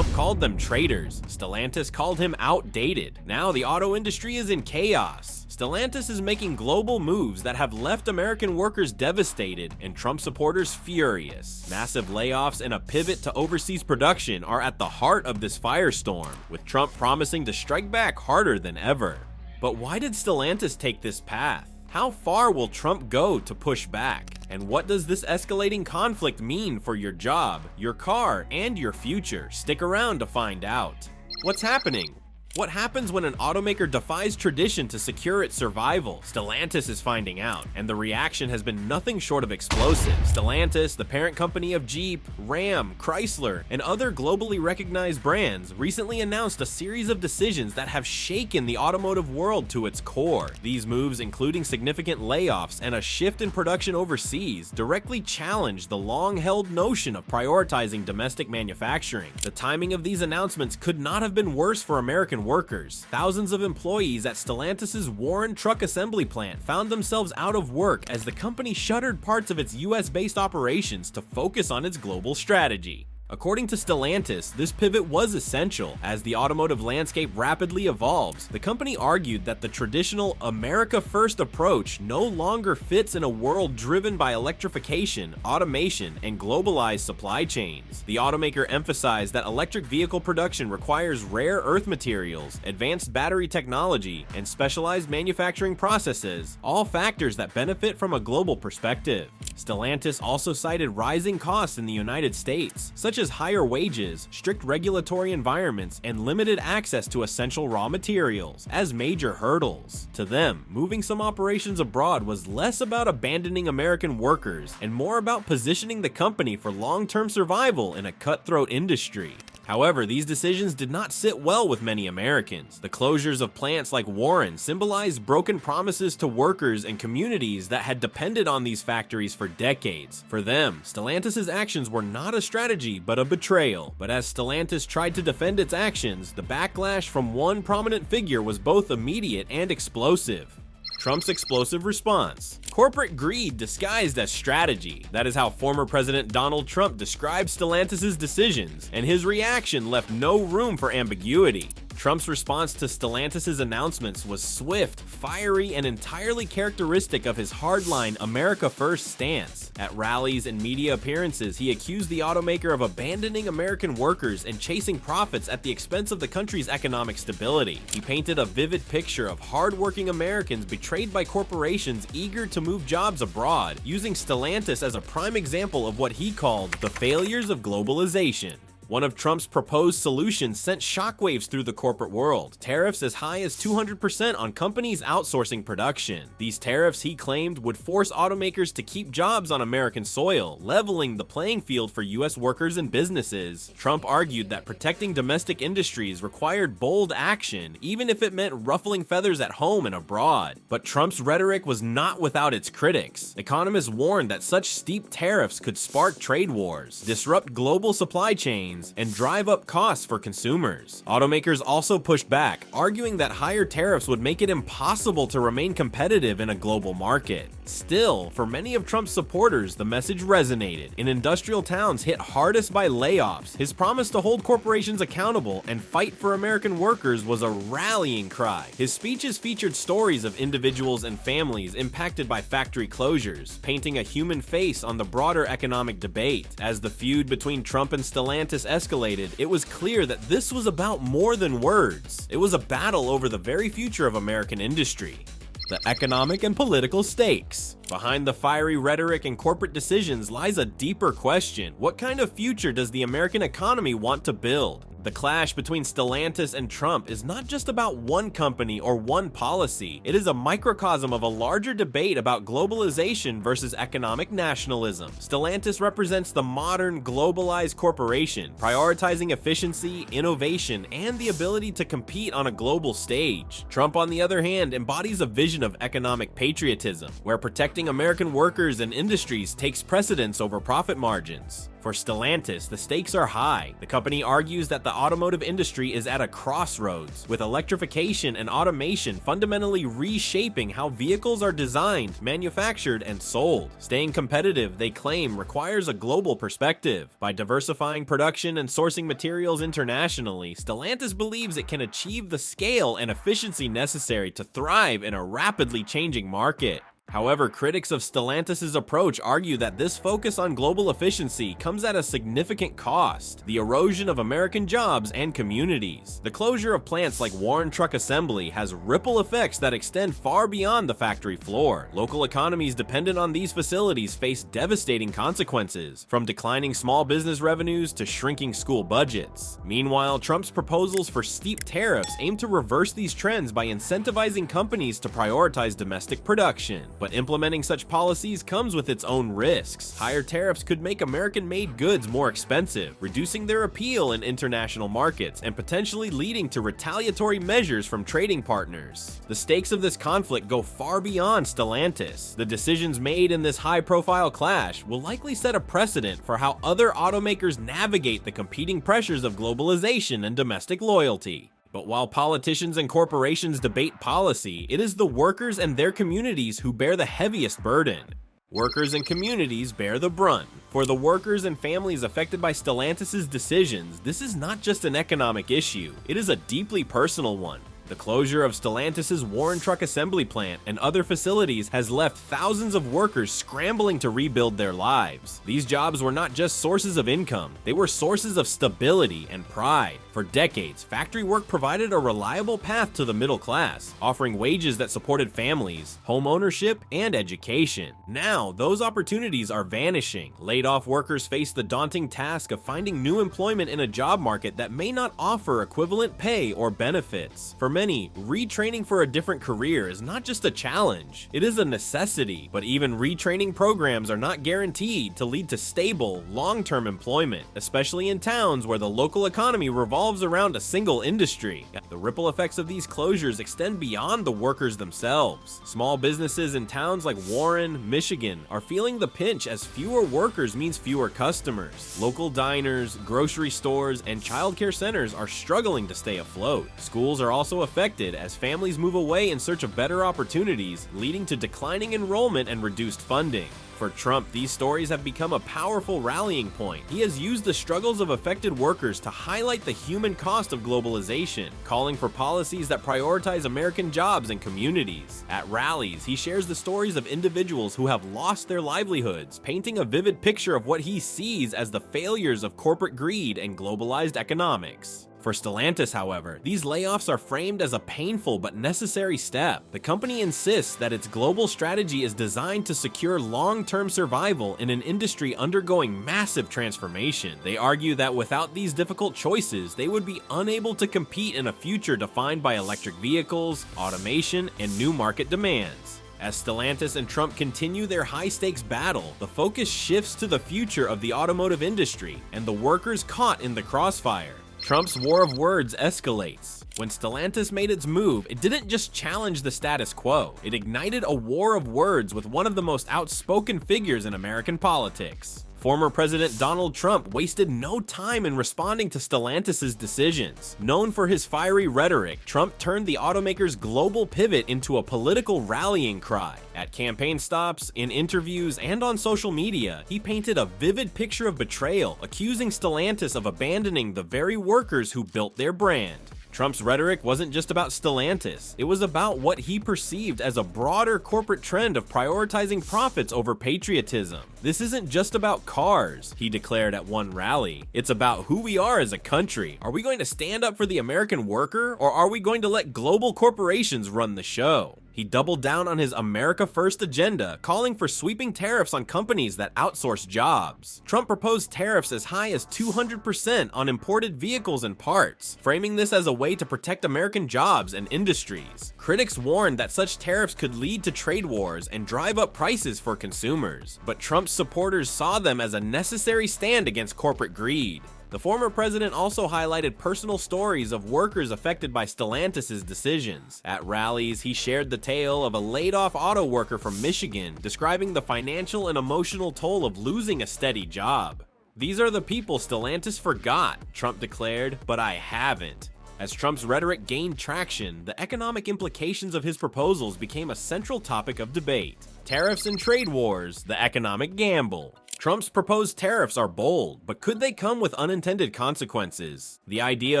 Trump called them traitors. Stellantis called him outdated. Now the auto industry is in chaos. Stellantis is making global moves that have left American workers devastated and Trump supporters furious. Massive layoffs and a pivot to overseas production are at the heart of this firestorm, with Trump promising to strike back harder than ever. But why did Stellantis take this path? How far will Trump go to push back? And what does this escalating conflict mean for your job, your car, and your future? Stick around to find out. What's happening? What happens when an automaker defies tradition to secure its survival? Stellantis is finding out, and the reaction has been nothing short of explosive. Stellantis, the parent company of Jeep, Ram, Chrysler, and other globally recognized brands, recently announced a series of decisions that have shaken the automotive world to its core. These moves, including significant layoffs and a shift in production overseas, directly challenge the long-held notion of prioritizing domestic manufacturing. The timing of these announcements could not have been worse for American workers. Thousands of employees at Stellantis' Warren truck assembly plant found themselves out of work as the company shuttered parts of its US-based operations to focus on its global strategy. According to Stellantis, this pivot was essential as the automotive landscape rapidly evolves. The company argued that the traditional America First approach no longer fits in a world driven by electrification, automation, and globalized supply chains. The automaker emphasized that electric vehicle production requires rare earth materials, advanced battery technology, and specialized manufacturing processes, all factors that benefit from a global perspective. Stellantis also cited rising costs in the United States, such as higher wages, strict regulatory environments, and limited access to essential raw materials, as major hurdles. To them, moving some operations abroad was less about abandoning American workers and more about positioning the company for long-term survival in a cutthroat industry. However, these decisions did not sit well with many Americans. The closures of plants like Warren symbolized broken promises to workers and communities that had depended on these factories for decades. For them, Stellantis' actions were not a strategy but a betrayal. But as Stellantis tried to defend its actions, the backlash from one prominent figure was both immediate and explosive. Trump's explosive response. Corporate greed disguised as strategy. That is how former President Donald Trump described Stellantis' decisions, and his reaction left no room for ambiguity. Trump's response to Stellantis' announcements was swift, fiery, and entirely characteristic of his hardline America First stance. At rallies and media appearances, he accused the automaker of abandoning American workers and chasing profits at the expense of the country's economic stability. He painted a vivid picture of hardworking Americans betrayed by corporations eager to move jobs abroad, using Stellantis as a prime example of what he called the failures of globalization. One of Trump's proposed solutions sent shockwaves through the corporate world. Tariffs as high as 200% on companies outsourcing production. These tariffs, he claimed, would force automakers to keep jobs on American soil, leveling the playing field for US workers and businesses. Trump argued that protecting domestic industries required bold action, even if it meant ruffling feathers at home and abroad. But Trump's rhetoric was not without its critics. Economists warned that such steep tariffs could spark trade wars, disrupt global supply chains, and drive up costs for consumers. Automakers also pushed back, arguing that higher tariffs would make it impossible to remain competitive in a global market. Still, for many of Trump's supporters, the message resonated. In industrial towns hit hardest by layoffs, his promise to hold corporations accountable and fight for American workers was a rallying cry. His speeches featured stories of individuals and families impacted by factory closures, painting a human face on the broader economic debate. As the feud between Trump and Stellantis escalated, it was clear that this was about more than words. It was a battle over the very future of American industry. The economic and political stakes. Behind the fiery rhetoric and corporate decisions lies a deeper question. What kind of future does the American economy want to build? The clash between Stellantis and Trump is not just about one company or one policy. It is a microcosm of a larger debate about globalization versus economic nationalism. Stellantis represents the modern, globalized corporation, prioritizing efficiency, innovation, and the ability to compete on a global stage. Trump, on the other hand, embodies a vision of economic patriotism, where protecting protecting American workers and industries takes precedence over profit margins. For Stellantis, the stakes are high. The company argues that the automotive industry is at a crossroads, with electrification and automation fundamentally reshaping how vehicles are designed, manufactured, and sold. Staying competitive, they claim, requires a global perspective. By diversifying production and sourcing materials internationally, Stellantis believes it can achieve the scale and efficiency necessary to thrive in a rapidly changing market. However, critics of Stellantis' approach argue that this focus on global efficiency comes at a significant cost: the erosion of American jobs and communities. The closure of plants like Warren Truck Assembly has ripple effects that extend far beyond the factory floor. Local economies dependent on these facilities face devastating consequences, from declining small business revenues to shrinking school budgets. Meanwhile, Trump's proposals for steep tariffs aim to reverse these trends by incentivizing companies to prioritize domestic production. But implementing such policies comes with its own risks. Higher tariffs could make American-made goods more expensive, reducing their appeal in international markets and potentially leading to retaliatory measures from trading partners. The stakes of this conflict go far beyond Stellantis. The decisions made in this high-profile clash will likely set a precedent for how other automakers navigate the competing pressures of globalization and domestic loyalty. But while politicians and corporations debate policy, it is the workers and their communities who bear the heaviest burden. Workers and communities bear the brunt. For the workers and families affected by Stellantis' decisions, this is not just an economic issue, it is a deeply personal one. The closure of Stellantis' Warren Truck Assembly plant and other facilities has left thousands of workers scrambling to rebuild their lives. These jobs were not just sources of income, they were sources of stability and pride. For decades, factory work provided a reliable path to the middle class, offering wages that supported families, home ownership, and education. Now, those opportunities are vanishing. Laid-off workers face the daunting task of finding new employment in a job market that may not offer equivalent pay or benefits. For many, retraining for a different career is not just a challenge, it is a necessity. But even retraining programs are not guaranteed to lead to stable, long-term employment, especially in towns where the local economy revolves around a single industry. The ripple effects of these closures extend beyond the workers themselves. Small businesses in towns like Warren, Michigan are feeling the pinch as fewer workers means fewer customers. Local diners, grocery stores, and childcare centers are struggling to stay afloat. Schools are also affected as families move away in search of better opportunities, leading to declining enrollment and reduced funding. For Trump, these stories have become a powerful rallying point. He has used the struggles of affected workers to highlight the human cost of globalization, calling for policies that prioritize American jobs and communities. At rallies, he shares the stories of individuals who have lost their livelihoods, painting a vivid picture of what he sees as the failures of corporate greed and globalized economics. For Stellantis, however, these layoffs are framed as a painful but necessary step. The company insists that its global strategy is designed to secure long-term survival in an industry undergoing massive transformation. They argue that without these difficult choices, they would be unable to compete in a future defined by electric vehicles, automation, and new market demands. As Stellantis and Trump continue their high-stakes battle, the focus shifts to the future of the automotive industry and the workers caught in the crossfire. Trump's war of words escalates. When Stellantis made its move, it didn't just challenge the status quo, it ignited a war of words with one of the most outspoken figures in American politics. Former President Donald Trump wasted no time in responding to Stellantis' decisions. Known for his fiery rhetoric, Trump turned the automaker's global pivot into a political rallying cry. At campaign stops, in interviews, and on social media, he painted a vivid picture of betrayal, accusing Stellantis of abandoning the very workers who built their brand. Trump's rhetoric wasn't just about Stellantis, it was about what he perceived as a broader corporate trend of prioritizing profits over patriotism. This isn't just about cars, he declared at one rally. It's about who we are as a country. Are we going to stand up for the American worker, or are we going to let global corporations run the show? He doubled down on his America First agenda, calling for sweeping tariffs on companies that outsource jobs. Trump proposed tariffs as high as 200% on imported vehicles and parts, framing this as a way to protect American jobs and industries. Critics warned that such tariffs could lead to trade wars and drive up prices for consumers, but Trump's supporters saw them as a necessary stand against corporate greed. The former president also highlighted personal stories of workers affected by Stellantis' decisions. At rallies, he shared the tale of a laid-off auto worker from Michigan, describing the financial and emotional toll of losing a steady job. "These are the people Stellantis forgot," Trump declared, "but I haven't." As Trump's rhetoric gained traction, the economic implications of his proposals became a central topic of debate. Tariffs and trade wars, the economic gamble. Trump's proposed tariffs are bold, but could they come with unintended consequences? The idea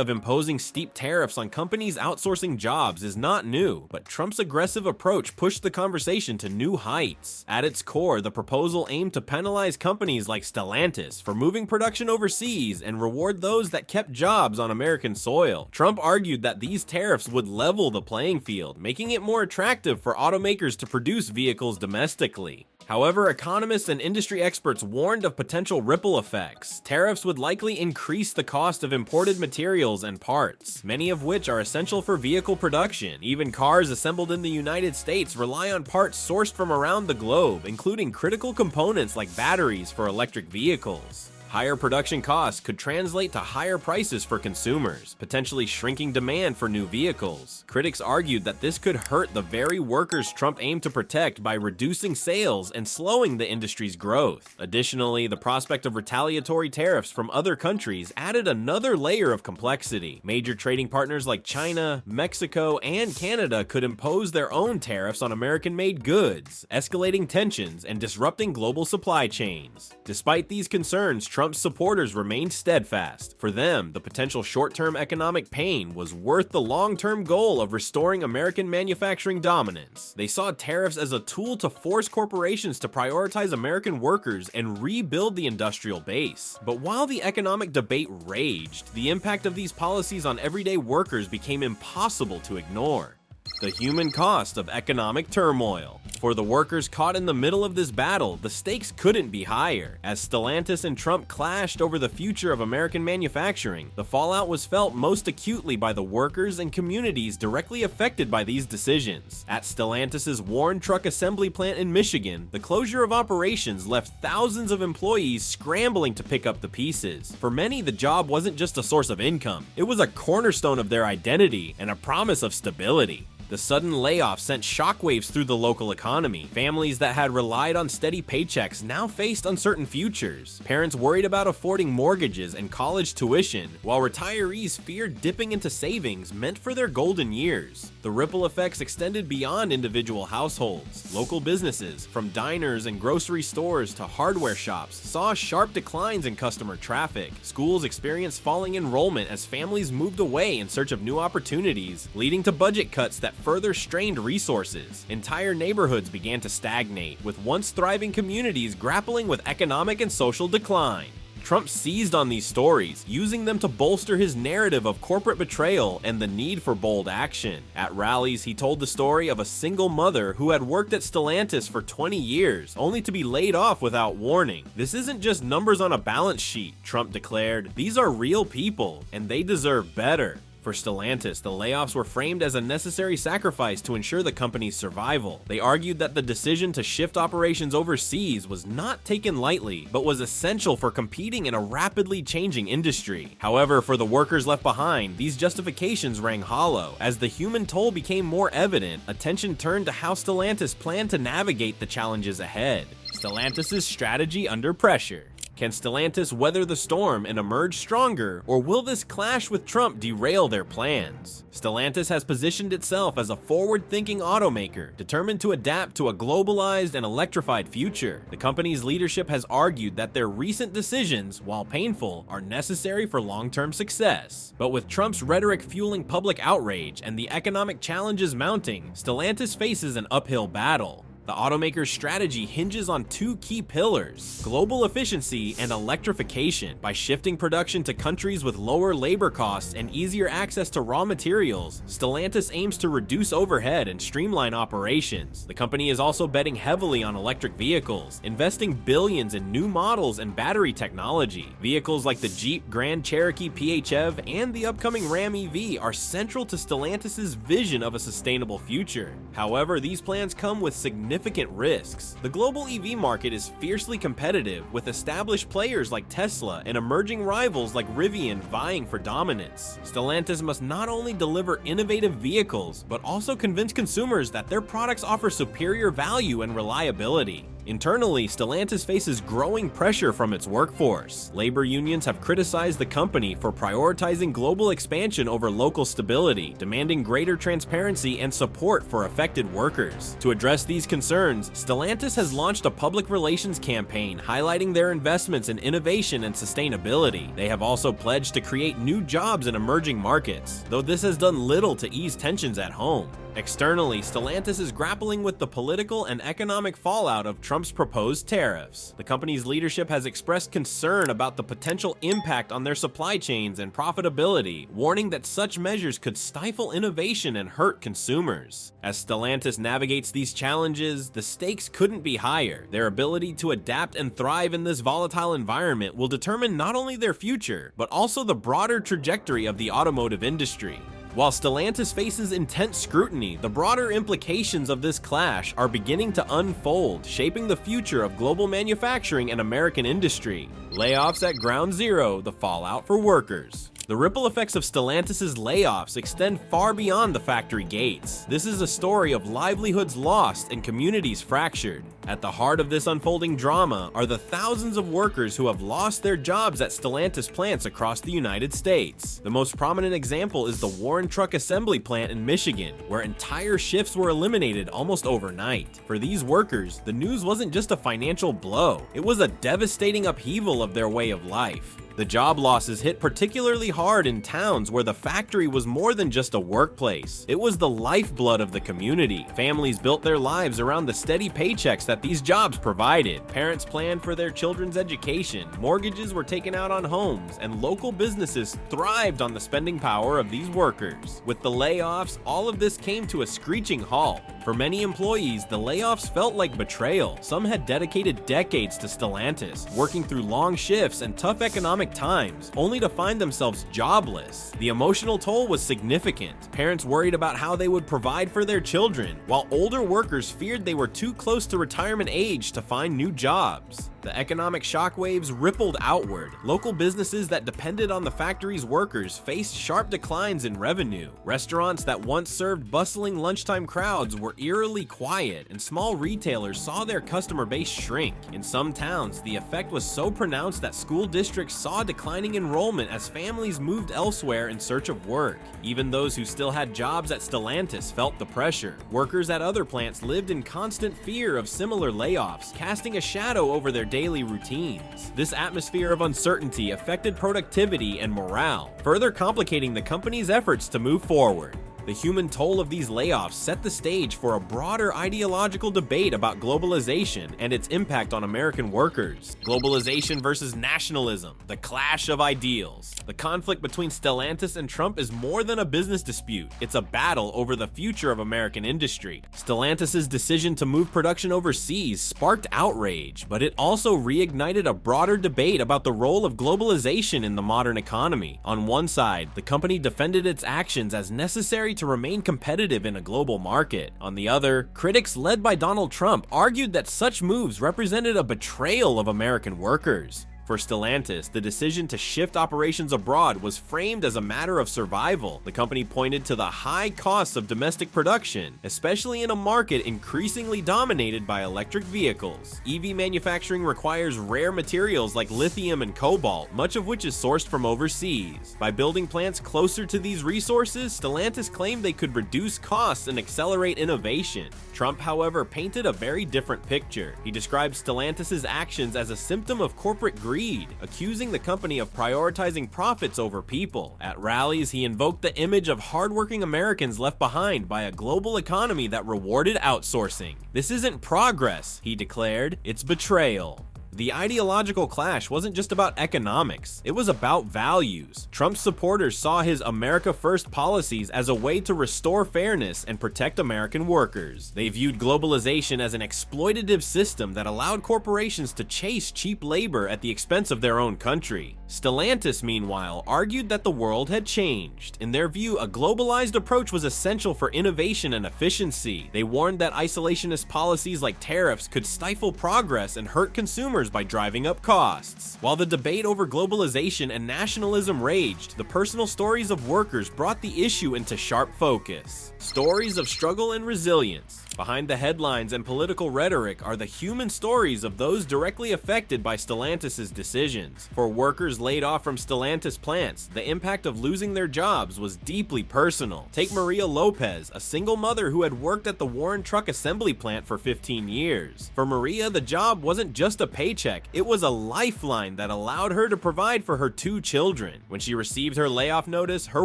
of imposing steep tariffs on companies outsourcing jobs is not new, but Trump's aggressive approach pushed the conversation to new heights. At its core, the proposal aimed to penalize companies like Stellantis for moving production overseas and reward those that kept jobs on American soil. Trump argued that these tariffs would level the playing field, making it more attractive for automakers to produce vehicles domestically. However, economists and industry experts warned of potential ripple effects. Tariffs would likely increase the cost of imported materials and parts, many of which are essential for vehicle production. Even cars assembled in the United States rely on parts sourced from around the globe, including critical components like batteries for electric vehicles. Higher production costs could translate to higher prices for consumers, potentially shrinking demand for new vehicles. Critics argued that this could hurt the very workers Trump aimed to protect by reducing sales and slowing the industry's growth. Additionally, the prospect of retaliatory tariffs from other countries added another layer of complexity. Major trading partners like China, Mexico, and Canada could impose their own tariffs on American-made goods, escalating tensions and disrupting global supply chains. Despite these concerns, Trump's supporters remained steadfast. For them, the potential short-term economic pain was worth the long-term goal of restoring American manufacturing dominance. They saw tariffs as a tool to force corporations to prioritize American workers and rebuild the industrial base. But while the economic debate raged, the impact of these policies on everyday workers became impossible to ignore. The human cost of economic turmoil. For the workers caught in the middle of this battle, the stakes couldn't be higher. As Stellantis and Trump clashed over the future of American manufacturing, the fallout was felt most acutely by the workers and communities directly affected by these decisions. At Stellantis' Warren Truck Assembly plant in Michigan, the closure of operations left thousands of employees scrambling to pick up the pieces. For many, the job wasn't just a source of income, it was a cornerstone of their identity and a promise of stability. The sudden layoffs sent shockwaves through the local economy. Families that had relied on steady paychecks now faced uncertain futures. Parents worried about affording mortgages and college tuition, while retirees feared dipping into savings meant for their golden years. The ripple effects extended beyond individual households. Local businesses, from diners and grocery stores to hardware shops, saw sharp declines in customer traffic. Schools experienced falling enrollment as families moved away in search of new opportunities, leading to budget cuts that further strained resources. Entire neighborhoods began to stagnate, with once thriving communities grappling with economic and social decline. Trump seized on these stories, using them to bolster his narrative of corporate betrayal and the need for bold action. At rallies, he told the story of a single mother who had worked at Stellantis for 20 years, only to be laid off without warning. "This isn't just numbers on a balance sheet," Trump declared. "These are real people, and they deserve better." For Stellantis, the layoffs were framed as a necessary sacrifice to ensure the company's survival. They argued that the decision to shift operations overseas was not taken lightly, but was essential for competing in a rapidly changing industry. However, for the workers left behind, these justifications rang hollow. As the human toll became more evident, attention turned to how Stellantis planned to navigate the challenges ahead. Stellantis' strategy under pressure. Can Stellantis weather the storm and emerge stronger, or will this clash with Trump derail their plans? Stellantis has positioned itself as a forward-thinking automaker, determined to adapt to a globalized and electrified future. The company's leadership has argued that their recent decisions, while painful, are necessary for long-term success. But with Trump's rhetoric fueling public outrage and the economic challenges mounting, Stellantis faces an uphill battle. The automaker's strategy hinges on two key pillars: global efficiency and electrification. By shifting production to countries with lower labor costs and easier access to raw materials, Stellantis aims to reduce overhead and streamline operations. The company is also betting heavily on electric vehicles, investing billions in new models and battery technology. Vehicles like the Jeep Grand Cherokee PHEV and the upcoming Ram EV are central to Stellantis' vision of a sustainable future. However, these plans come with significant significant risks. The global EV market is fiercely competitive, with established players like Tesla and emerging rivals like Rivian vying for dominance. Stellantis must not only deliver innovative vehicles, but also convince consumers that their products offer superior value and reliability. Internally, Stellantis faces growing pressure from its workforce. Labor unions have criticized the company for prioritizing global expansion over local stability, demanding greater transparency and support for affected workers. To address these concerns, Stellantis has launched a public relations campaign highlighting their investments in innovation and sustainability. They have also pledged to create new jobs in emerging markets, though this has done little to ease tensions at home. Externally, Stellantis is grappling with the political and economic fallout of Trump's proposed tariffs. The company's leadership has expressed concern about the potential impact on their supply chains and profitability, warning that such measures could stifle innovation and hurt consumers. As Stellantis navigates these challenges, the stakes couldn't be higher. Their ability to adapt and thrive in this volatile environment will determine not only their future, but also the broader trajectory of the automotive industry. While Stellantis faces intense scrutiny, the broader implications of this clash are beginning to unfold, shaping the future of global manufacturing and American industry. Layoffs at ground zero, the fallout for workers. The ripple effects of Stellantis' layoffs extend far beyond the factory gates. This is a story of livelihoods lost and communities fractured. At the heart of this unfolding drama are the thousands of workers who have lost their jobs at Stellantis plants across the United States. The most prominent example is the Warren Truck Assembly plant in Michigan, where entire shifts were eliminated almost overnight. For these workers, the news wasn't just a financial blow, it was a devastating upheaval of their way of life. The job losses hit particularly hard in towns where the factory was more than just a workplace. It was the lifeblood of the community. Families built their lives around the steady paychecks that these jobs provided. Parents planned for their children's education, mortgages were taken out on homes, and local businesses thrived on the spending power of these workers. With the layoffs, all of this came to a screeching halt. For many employees, the layoffs felt like betrayal. Some had dedicated decades to Stellantis, working through long shifts and tough economic times, only to find themselves jobless. The emotional toll was significant. Parents worried about how they would provide for their children, while older workers feared they were too close to retirement age to find new jobs. The economic shockwaves rippled outward. Local businesses that depended on the factory's workers faced sharp declines in revenue. Restaurants that once served bustling lunchtime crowds were eerily quiet, and small retailers saw their customer base shrink. In some towns, the effect was so pronounced that school districts saw declining enrollment as families moved elsewhere in search of work. Even those who still had jobs at Stellantis felt the pressure. Workers at other plants lived in constant fear of similar layoffs, casting a shadow over their daily routines. This atmosphere of uncertainty affected productivity and morale, further complicating the company's efforts to move forward. The human toll of these layoffs set the stage for a broader ideological debate about globalization and its impact on American workers. Globalization versus nationalism, the clash of ideals. The conflict between Stellantis and Trump is more than a business dispute. It's a battle over the future of American industry. Stellantis' decision to move production overseas sparked outrage, but it also reignited a broader debate about the role of globalization in the modern economy. On one side, the company defended its actions as necessary to remain competitive in a global market. On the other, critics led by Donald Trump argued that such moves represented a betrayal of American workers. For Stellantis, the decision to shift operations abroad was framed as a matter of survival. The company pointed to the high costs of domestic production, especially in a market increasingly dominated by electric vehicles. EV manufacturing requires rare materials like lithium and cobalt, much of which is sourced from overseas. By building plants closer to these resources, Stellantis claimed they could reduce costs and accelerate innovation. Trump, however, painted a very different picture. He described Stellantis' actions as a symptom of corporate greed, accusing the company of prioritizing profits over people. At rallies, he invoked the image of hardworking Americans left behind by a global economy that rewarded outsourcing. "This isn't progress," he declared, "it's betrayal." The ideological clash wasn't just about economics, it was about values. Trump's supporters saw his America First policies as a way to restore fairness and protect American workers. They viewed globalization as an exploitative system that allowed corporations to chase cheap labor at the expense of their own country. Stellantis, meanwhile, argued that the world had changed. In their view, a globalized approach was essential for innovation and efficiency. They warned that isolationist policies like tariffs could stifle progress and hurt consumers by driving up costs. While the debate over globalization and nationalism raged, the personal stories of workers brought the issue into sharp focus. Stories of struggle and resilience. Behind the headlines and political rhetoric are the human stories of those directly affected by Stellantis' decisions. For workers laid off from Stellantis plants, the impact of losing their jobs was deeply personal. Take Maria Lopez, a single mother who had worked at the Warren Truck Assembly plant for 15 years. For Maria, the job wasn't just a paycheck, it was a lifeline that allowed her to provide for her 2 children. When she received her layoff notice, her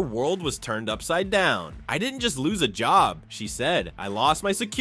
world was turned upside down. "I didn't just lose a job," she said. "I lost my security,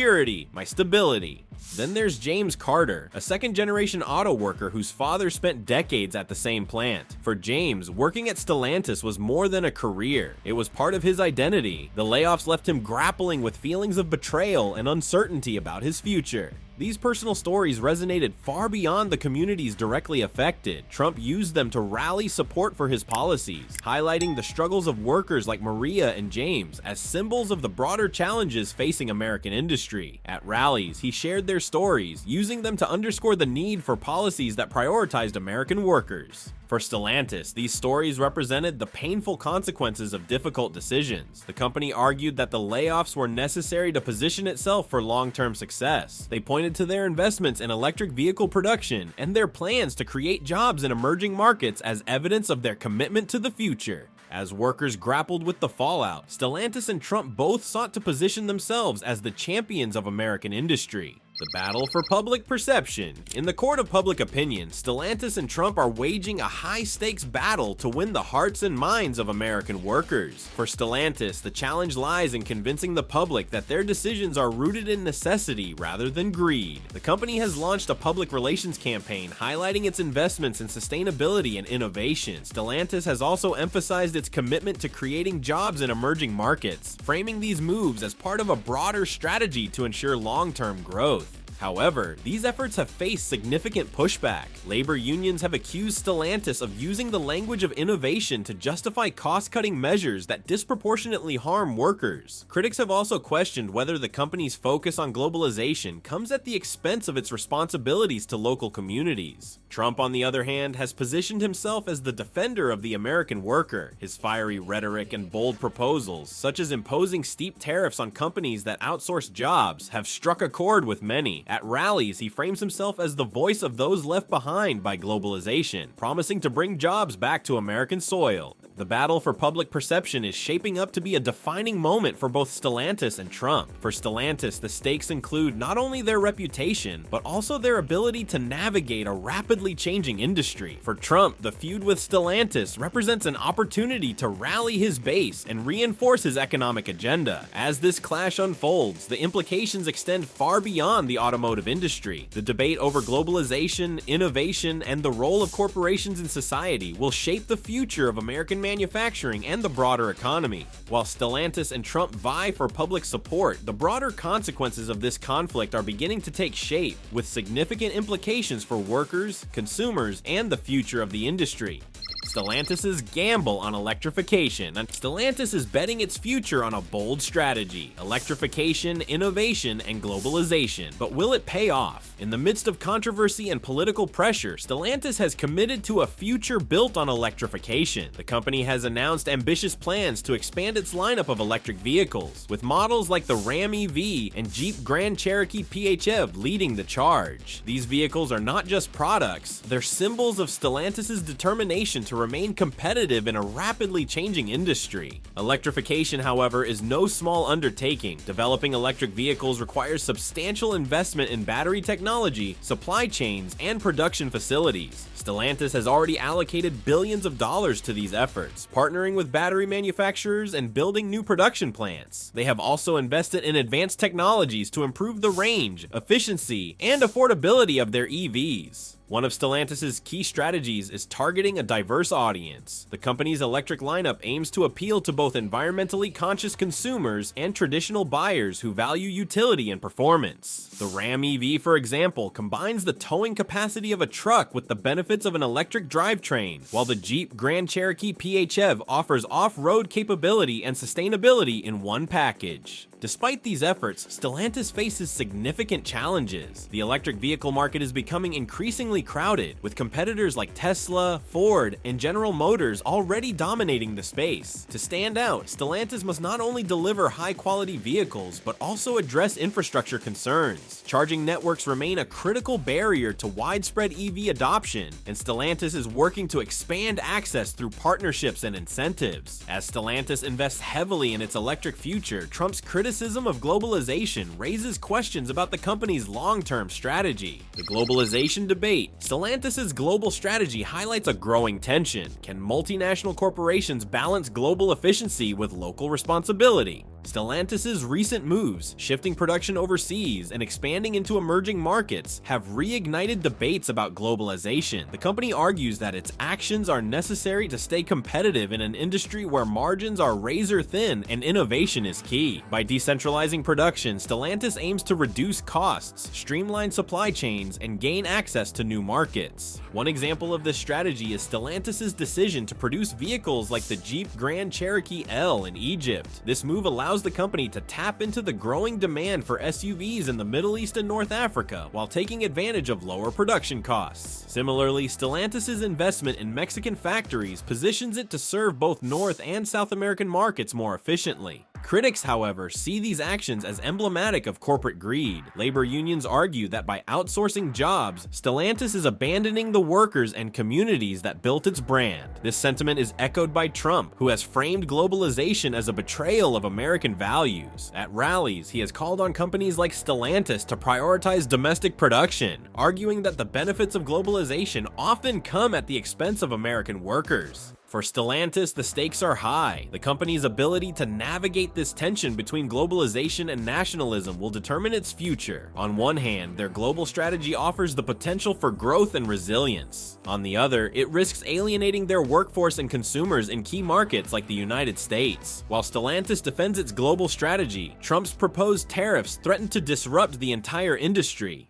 my stability." Then there's James Carter, a second-generation auto worker whose father spent decades at the same plant. For James, working at Stellantis was more than a career. It was part of his identity. The layoffs left him grappling with feelings of betrayal and uncertainty about his future. These personal stories resonated far beyond the communities directly affected. Trump used them to rally support for his policies, highlighting the struggles of workers like Maria and James as symbols of the broader challenges facing American industry. At rallies, he shared their stories, using them to underscore the need for policies that prioritized American workers. For Stellantis, these stories represented the painful consequences of difficult decisions. The company argued that the layoffs were necessary to position itself for long-term success. They pointed to their investments in electric vehicle production and their plans to create jobs in emerging markets as evidence of their commitment to the future. As workers grappled with the fallout, Stellantis and Trump both sought to position themselves as the champions of American industry. The battle for public perception. In the court of public opinion, Stellantis and Trump are waging a high-stakes battle to win the hearts and minds of American workers. For Stellantis, the challenge lies in convincing the public that their decisions are rooted in necessity rather than greed. The company has launched a public relations campaign highlighting its investments in sustainability and innovation. Stellantis has also emphasized its commitment to creating jobs in emerging markets, framing these moves as part of a broader strategy to ensure long-term growth. However, these efforts have faced significant pushback. Labor unions have accused Stellantis of using the language of innovation to justify cost-cutting measures that disproportionately harm workers. Critics have also questioned whether the company's focus on globalization comes at the expense of its responsibilities to local communities. Trump, on the other hand, has positioned himself as the defender of the American worker. His fiery rhetoric and bold proposals, such as imposing steep tariffs on companies that outsource jobs, have struck a chord with many. At rallies, he frames himself as the voice of those left behind by globalization, promising to bring jobs back to American soil. The battle for public perception is shaping up to be a defining moment for both Stellantis and Trump. For Stellantis, the stakes include not only their reputation, but also their ability to navigate a rapidly changing industry. For Trump, the feud with Stellantis represents an opportunity to rally his base and reinforce his economic agenda. As this clash unfolds, the implications extend far beyond the automotive industry. The debate over globalization, innovation, and the role of corporations in society will shape the future of American manufacturing and the broader economy. While Stellantis and Trump vie for public support, the broader consequences of this conflict are beginning to take shape, with significant implications for workers, consumers, and the future of the industry. Stellantis' gamble on electrification. And Stellantis is betting its future on a bold strategy: electrification, innovation, and globalization. But will it pay off? In the midst of controversy and political pressure, Stellantis has committed to a future built on electrification. The company has announced ambitious plans to expand its lineup of electric vehicles, with models like the Ram EV and Jeep Grand Cherokee PHEV leading the charge. These vehicles are not just products, they're symbols of Stellantis' determination to remain competitive in a rapidly changing industry. Electrification, however, is no small undertaking. Developing electric vehicles requires substantial investment in battery technology, supply chains, and production facilities. Stellantis has already allocated billions of dollars to these efforts, partnering with battery manufacturers and building new production plants. They have also invested in advanced technologies to improve the range, efficiency, and affordability of their EVs. One of Stellantis' key strategies is targeting a diverse audience. The company's electric lineup aims to appeal to both environmentally conscious consumers and traditional buyers who value utility and performance. The Ram EV, for example, combines the towing capacity of a truck with the benefits of an electric drivetrain, while the Jeep Grand Cherokee PHEV offers off-road capability and sustainability in one package. Despite these efforts, Stellantis faces significant challenges. The electric vehicle market is becoming increasingly crowded, with competitors like Tesla, Ford, and General Motors already dominating the space. To stand out, Stellantis must not only deliver high-quality vehicles, but also address infrastructure concerns. Charging networks remain a critical barrier to widespread EV adoption, and Stellantis is working to expand access through partnerships and incentives. As Stellantis invests heavily in its electric future, Trump's criticism of globalization raises questions about the company's long-term strategy. The Globalization Debate. Stellantis' global strategy highlights a growing tension. Can multinational corporations balance global efficiency with local responsibility? Stellantis' recent moves, shifting production overseas and expanding into emerging markets, have reignited debates about globalization. The company argues that its actions are necessary to stay competitive in an industry where margins are razor thin and innovation is key. By decentralizing production, Stellantis aims to reduce costs, streamline supply chains, and gain access to new markets. One example of this strategy is Stellantis' decision to produce vehicles like the Jeep Grand Cherokee L in Egypt. This move allows the company to tap into the growing demand for SUVs in the Middle East and North Africa while taking advantage of lower production costs. Similarly, Stellantis' investment in Mexican factories positions it to serve both North and South American markets more efficiently. Critics, however, see these actions as emblematic of corporate greed. Labor unions argue that by outsourcing jobs, Stellantis is abandoning the workers and communities that built its brand. This sentiment is echoed by Trump, who has framed globalization as a betrayal of American values. At rallies, he has called on companies like Stellantis to prioritize domestic production, arguing that the benefits of globalization often come at the expense of American workers. For Stellantis, the stakes are high. The company's ability to navigate this tension between globalization and nationalism will determine its future. On one hand, their global strategy offers the potential for growth and resilience. On the other, it risks alienating their workforce and consumers in key markets like the United States. While Stellantis defends its global strategy, Trump's proposed tariffs threaten to disrupt the entire industry.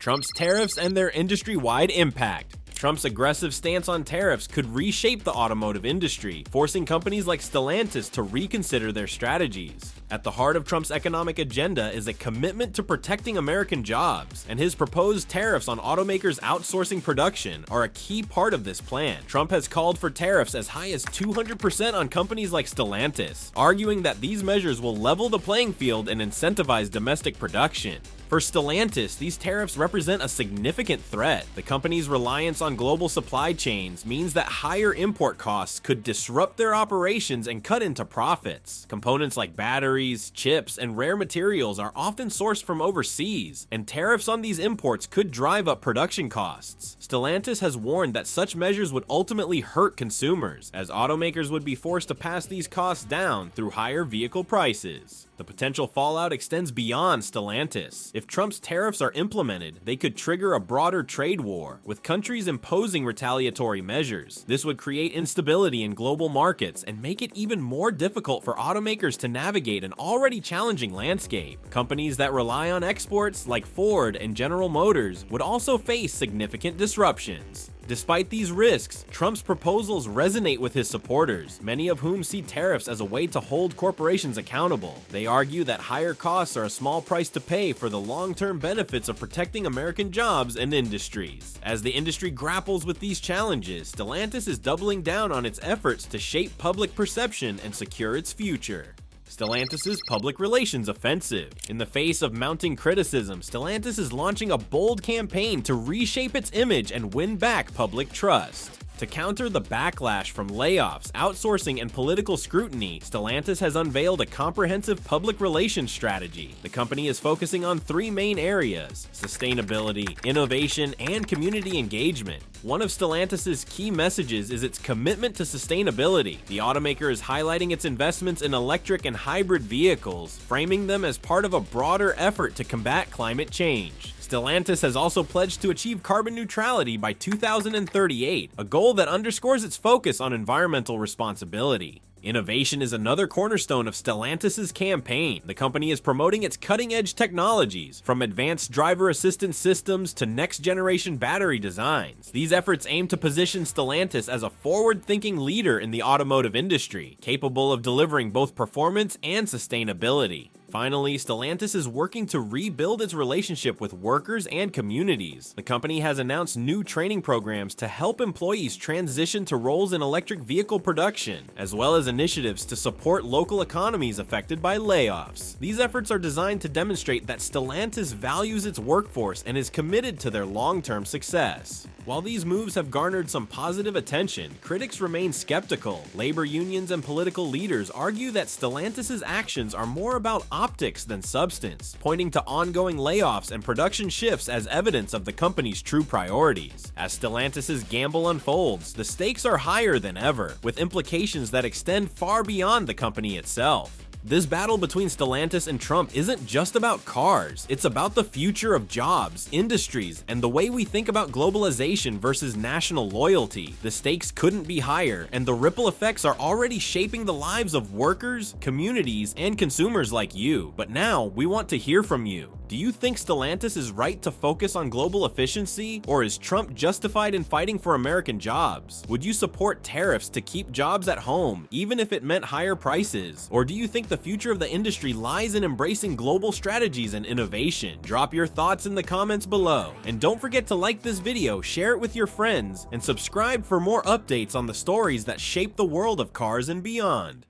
Trump's tariffs and their industry-wide impact. Trump's aggressive stance on tariffs could reshape the automotive industry, forcing companies like Stellantis to reconsider their strategies. At the heart of Trump's economic agenda is a commitment to protecting American jobs, and his proposed tariffs on automakers outsourcing production are a key part of this plan. Trump has called for tariffs as high as 200% on companies like Stellantis, arguing that these measures will level the playing field and incentivize domestic production. For Stellantis, these tariffs represent a significant threat. The company's reliance on global supply chains means that higher import costs could disrupt their operations and cut into profits. Components like batteries, chips, and rare materials are often sourced from overseas, and tariffs on these imports could drive up production costs. Stellantis has warned that such measures would ultimately hurt consumers, as automakers would be forced to pass these costs down through higher vehicle prices. The potential fallout extends beyond Stellantis. If Trump's tariffs are implemented, they could trigger a broader trade war, with countries imposing retaliatory measures. This would create instability in global markets and make it even more difficult for automakers to navigate an already challenging landscape. Companies that rely on exports, like Ford and General Motors, would also face significant disruptions. Despite these risks, Trump's proposals resonate with his supporters, many of whom see tariffs as a way to hold corporations accountable. They argue that higher costs are a small price to pay for the long-term benefits of protecting American jobs and industries. As the industry grapples with these challenges, Stellantis is doubling down on its efforts to shape public perception and secure its future. Stellantis' public relations offensive. In the face of mounting criticism, Stellantis is launching a bold campaign to reshape its image and win back public trust. To counter the backlash from layoffs, outsourcing, and political scrutiny, Stellantis has unveiled a comprehensive public relations strategy. The company is focusing on three main areas: sustainability, innovation, and community engagement. One of Stellantis' key messages is its commitment to sustainability. The automaker is highlighting its investments in electric and hybrid vehicles, framing them as part of a broader effort to combat climate change. Stellantis has also pledged to achieve carbon neutrality by 2038, a goal that underscores its focus on environmental responsibility. Innovation is another cornerstone of Stellantis' campaign. The company is promoting its cutting-edge technologies, from advanced driver assistance systems to next-generation battery designs. These efforts aim to position Stellantis as a forward-thinking leader in the automotive industry, capable of delivering both performance and sustainability. Finally, Stellantis is working to rebuild its relationship with workers and communities. The company has announced new training programs to help employees transition to roles in electric vehicle production, as well as initiatives to support local economies affected by layoffs. These efforts are designed to demonstrate that Stellantis values its workforce and is committed to their long-term success. While these moves have garnered some positive attention, critics remain skeptical. Labor unions and political leaders argue that Stellantis' actions are more about optics than substance, pointing to ongoing layoffs and production shifts as evidence of the company's true priorities. As Stellantis' gamble unfolds, the stakes are higher than ever, with implications that extend far beyond the company itself. This battle between Stellantis and Trump isn't just about cars, it's about the future of jobs, industries, and the way we think about globalization versus national loyalty. The stakes couldn't be higher, and the ripple effects are already shaping the lives of workers, communities, and consumers like you. But now, we want to hear from you. Do you think Stellantis is right to focus on global efficiency, or is Trump justified in fighting for American jobs? Would you support tariffs to keep jobs at home, even if it meant higher prices? Or do you think the future of the industry lies in embracing global strategies and innovation? Drop your thoughts in the comments below. And don't forget to like this video, share it with your friends, and subscribe for more updates on the stories that shape the world of cars and beyond.